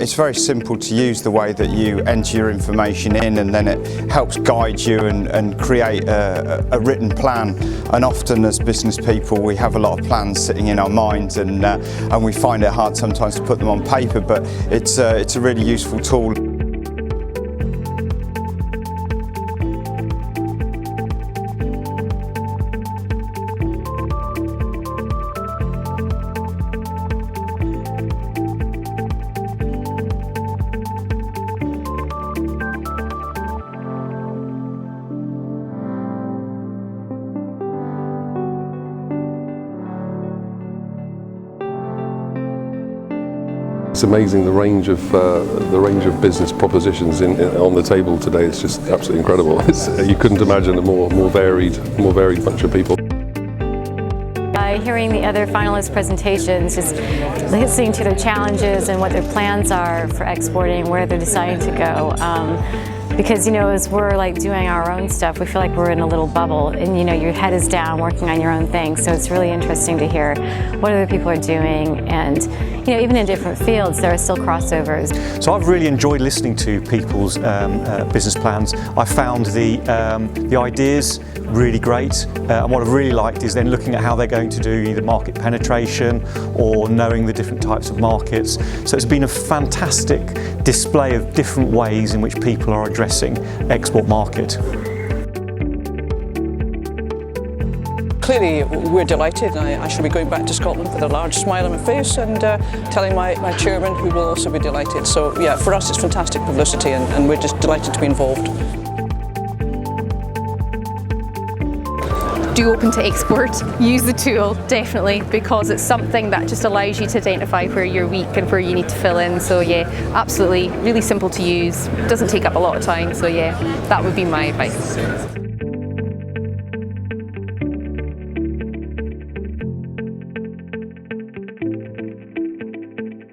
It's very simple to use, the way that you enter your information in, and then it helps guide you and create a written plan. And often as business people we have a lot of plans sitting in our minds, and we find it hard sometimes to put them on paper, but it's a really useful tool. It's amazing the range of business propositions on the table today. It's just absolutely incredible. You couldn't imagine a more varied bunch of people. Hearing the other finalist presentations, just listening to their challenges and what their plans are for exporting, where they're deciding to go. Because, as we're like doing our own stuff, we feel like we're in a little bubble, and your head is down working on your own thing. So it's really interesting to hear what other people are doing, and even in different fields there are still crossovers. So I've really enjoyed listening to people's business plans. I found the ideas really great, and what I've really liked is then looking at how they're going to do either market penetration or knowing the different types of markets. So it's been a fantastic display of different ways in which people are addressing export market. Clearly we're delighted, and I shall be going back to Scotland with a large smile on my face and telling my chairman, who will also be delighted. So yeah, for us it's fantastic publicity, and we're just delighted to be involved. Do open to export, use the tool, definitely, because it's something that just allows you to identify where you're weak and where you need to fill in. So yeah, absolutely, really simple to use, doesn't take up a lot of time, so yeah, that would be my advice.